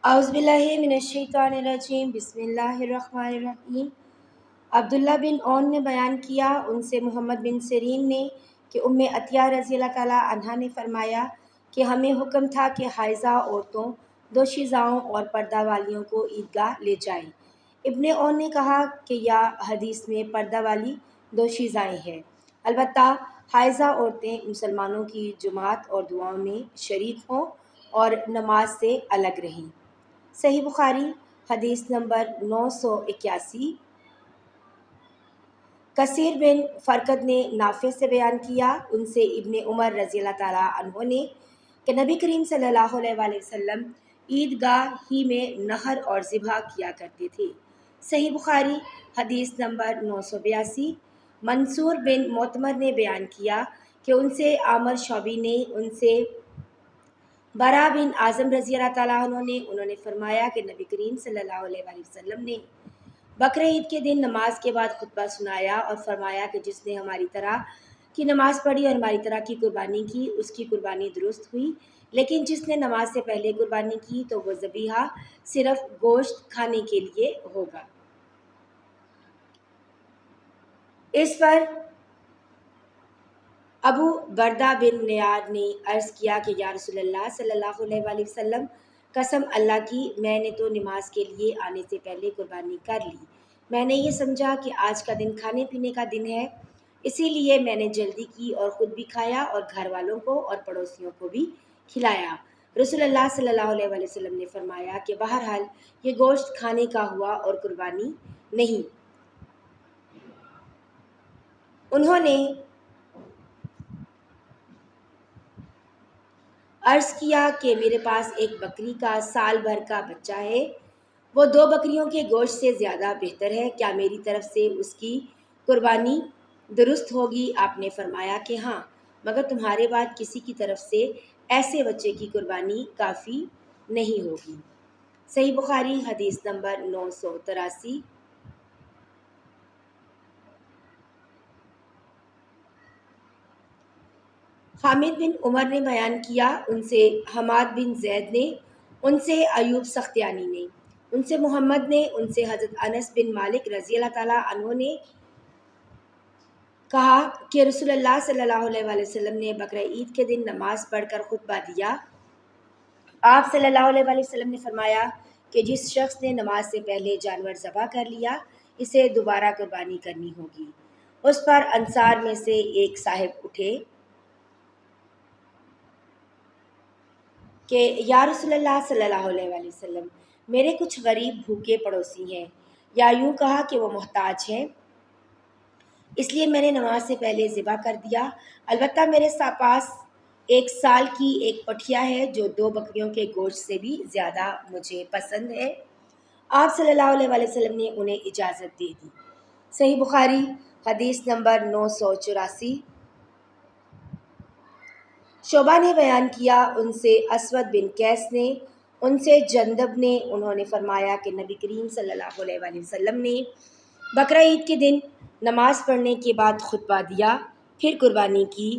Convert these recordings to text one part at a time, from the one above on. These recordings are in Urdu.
اعوذ باللہ من الشیطان الرجیم بسم اللہ الرحمن الرحیم۔ عبداللہ بن عون نے بیان کیا، ان سے محمد بن سیرین نے کہ ام عطیہ رضی اللہ تعالیٰ عنہا نے فرمایا کہ ہمیں حکم تھا کہ حائضہ عورتوں، دوشیزاؤں اور پردہ والیوں کو عیدگاہ لے جائیں۔ ابن عون نے کہا کہ یا حدیث میں پردہ والی دوشیزائیں ہیں، البتہ حائضہ عورتیں مسلمانوں کی جماعت اور دعاؤں میں شریک ہوں اور نماز سے الگ رہیں۔ صحیح بخاری حدیث نمبر 981۔ کثیر بن فرقد نے نافع سے بیان کیا، ان سے ابن عمر رضی اللہ تعالیٰ عنہ نے کہ نبی کریم صلی اللہ علیہ وآلہ وسلم عیدگاہ ہی میں نحر اور ذبح کیا کرتے تھے۔ صحیح بخاری حدیث نمبر 982۔ منصور بن معتمر نے بیان کیا کہ ان سے عامر شعبی نے ان سے برا بن اعظم رضی اللہ تعالیٰ عنہ نے انہوں نے فرمایا کہ نبی کریم صلی اللہ علیہ وآلہ وسلم نے بقرعید کے دن نماز کے بعد خطبہ سنایا اور فرمایا کہ جس نے ہماری طرح کی نماز پڑھی اور ہماری طرح کی قربانی کی، اس کی قربانی درست ہوئی، لیکن جس نے نماز سے پہلے قربانی کی تو وہ ذبیحہ صرف گوشت کھانے کے لیے ہوگا۔ اس پر ابو بردہ بن نیار نے عرض کیا کہ یا رسول اللہ صلی اللہ علیہ وآلہ وسلم، قسم اللہ کی، میں نے تو نماز کے لیے آنے سے پہلے قربانی کر لی۔ میں نے یہ سمجھا کہ آج کا دن کھانے پینے کا دن ہے، اسی لیے میں نے جلدی کی اور خود بھی کھایا اور گھر والوں کو اور پڑوسیوں کو بھی کھلایا۔ رسول اللہ صلی اللہ علیہ وآلہ وسلم نے فرمایا کہ بہرحال یہ گوشت کھانے کا ہوا اور قربانی نہیں۔ انہوں نے عرض کیا کہ میرے پاس ایک بکری کا سال بھر کا بچہ ہے، وہ 2 بکریوں کے گوشت سے زیادہ بہتر ہے، کیا میری طرف سے اس کی قربانی درست ہوگی؟ آپ نے فرمایا کہ ہاں، مگر تمہارے بعد کسی کی طرف سے ایسے بچے کی قربانی کافی نہیں ہوگی۔ صحیح بخاری حدیث نمبر 983۔ حامد بن عمر نے بیان کیا، ان سے حماد بن زید نے، ان سے ایوب سختیانی نے، ان سے محمد نے، ان سے حضرت انس بن مالک رضی اللہ تعالیٰ عنہ نے کہا کہ رسول اللہ صلی اللہ علیہ وآلہ وسلم نے بقرعید کے دن نماز پڑھ کر خطبہ دیا۔ آپ صلی اللہ علیہ وآلہ وسلم نے فرمایا کہ جس شخص نے نماز سے پہلے جانور ذبح کر لیا، اسے دوبارہ قربانی کرنی ہوگی۔ اس پر انصار میں سے ایک صاحب اٹھے کہ یا رسول اللہ صلی اللہ علیہ وآلہ وسلم، میرے کچھ غریب بھوکے پڑوسی ہیں، یا یوں کہا کہ وہ محتاج ہیں، اس لیے میں نے نماز سے پہلے ذبح کر دیا، البتہ میرے پاس 1 سال کی ایک پٹھیا ہے جو 2 بکریوں کے گوشت سے بھی زیادہ مجھے پسند ہے۔ آپ صلی اللہ علیہ وآلہ وسلم نے انہیں اجازت دے دی۔ صحیح بخاری حدیث نمبر 984۔ شعبہ نے بیان کیا، ان سے اسود بن قیس نے، ان سے جندب نے، انہوں نے فرمایا کہ نبی کریم صلی اللہ علیہ وآلہ وسلم نے بقرعید کے دن نماز پڑھنے کے بعد خطبہ دیا، پھر قربانی کی۔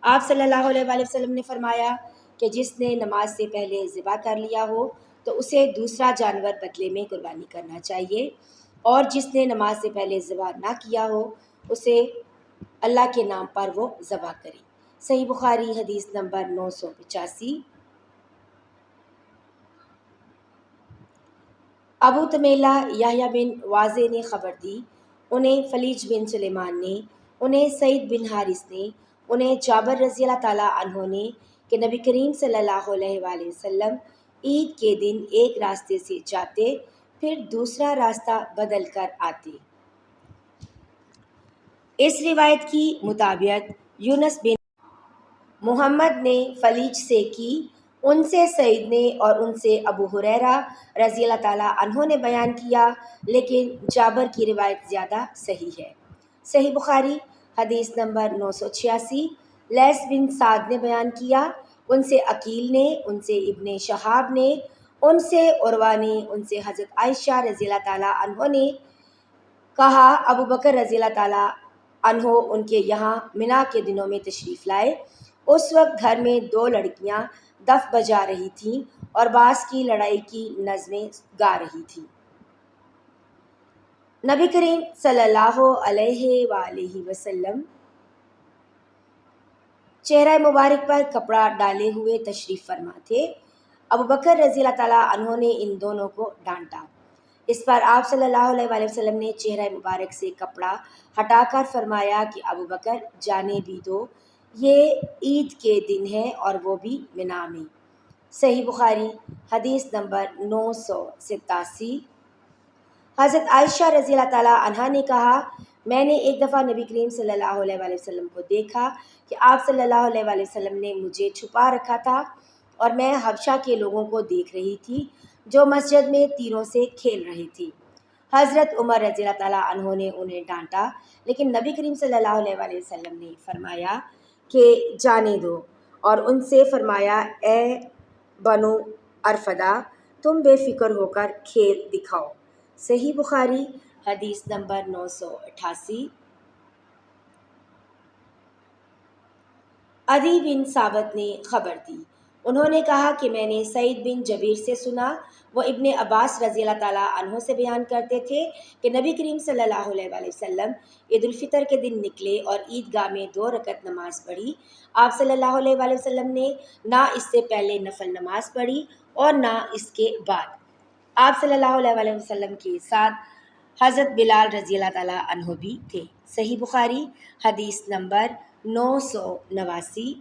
آپ صلی اللہ علیہ وآلہ وسلم نے فرمایا کہ جس نے نماز سے پہلے ذبح کر لیا ہو تو اسے دوسرا جانور بدلے میں قربانی کرنا چاہیے، اور جس نے نماز سے پہلے ذبح نہ کیا ہو اسے اللہ کے نام پر وہ ذبح کرے۔ صحیح بخاری حدیث نمبر 985۔ ابو تمیلہ یحییٰ بن واضح نے خبر دی، انہیں فلیج بن سلیمان نے، انہیں سعید بن حارث نے، انہیں جابر رضی اللہ تعالیٰ عنہ نے کہ نبی کریم صلی اللہ علیہ وآلہ وسلم عید کے دن ایک راستے سے جاتے، پھر دوسرا راستہ بدل کر آتے۔ اس روایت کی مطابقت یونس بن محمد نے فلیج سے کی، ان سے سعید نے اور ان سے ابو ہریرہ رضی اللہ تعالیٰ عنہ نے بیان کیا، لیکن جابر کی روایت زیادہ صحیح ہے۔ صحیح بخاری حدیث نمبر 986۔ لیث بن سعد نے بیان کیا، ان سے عقیل نے، ان سے ابن شہاب نے، ان سے عروہ نے، ان سے حضرت عائشہ رضی اللہ تعالیٰ عنہ نے کہا، ابو بکر رضی اللہ تعالیٰ عنہ ان کے یہاں منا کے دنوں میں تشریف لائے، اس وقت گھر میں 2 لڑکیاں دف بجا رہی تھیں اور بعض کی لڑائی کی نظمیں گا رہی تھی۔ نبی کریم صلی اللہ علیہ وآلہ وسلم چہرہ مبارک پر کپڑا ڈالے ہوئے تشریف فرما تھے۔ ابو بکر رضی اللہ تعالیٰ عنہ نے ان دونوں کو ڈانٹا۔ اس پر آپ صلی اللہ علیہ وآلہ وسلم نے چہرہ مبارک سے کپڑا ہٹا کر فرمایا کہ ابو بکر جانے بھی دو، یہ عید کے دن ہے اور وہ بھی منا میں۔ صحیح بخاری حدیث نمبر 987۔ حضرت عائشہ رضی اللہ تعالیٰ عنہا نے کہا، میں نے ایک دفعہ نبی کریم صلی اللہ علیہ وآلہ وسلم کو دیکھا کہ آپ صلی اللہ علیہ وآلہ وسلم نے مجھے چھپا رکھا تھا اور میں حبشہ کے لوگوں کو دیکھ رہی تھی جو مسجد میں تیروں سے کھیل رہے تھے۔ حضرت عمر رضی اللہ تعالیٰ عنہ نے انہیں ڈانٹا، لیکن نبی کریم صلی اللہ علیہ وآلہ وسلم نے فرمایا کہ جانے دو، اور ان سے فرمایا، اے بنو ارفدہ، تم بے فکر ہو کر کھیل دکھاؤ۔ صحیح بخاری حدیث نمبر 988۔ عدی بن ثابت نے خبر دی، انہوں نے کہا کہ میں نے سعید بن جبیر سے سنا، وہ ابن عباس رضی اللہ تعالیٰ عنہ سے بیان کرتے تھے کہ نبی کریم صلی اللہ علیہ وآلہ وسلم عید الفطر کے دن نکلے اور عیدگاہ میں 2 رکعت نماز پڑھی۔ آپ صلی اللہ علیہ وآلہ وسلم نے نہ اس سے پہلے نفل نماز پڑھی اور نہ اس کے بعد۔ آپ صلی اللہ علیہ وآلہ وسلم کے ساتھ حضرت بلال رضی اللہ تعالیٰ عنہ بھی تھے۔ صحیح بخاری حدیث نمبر 989۔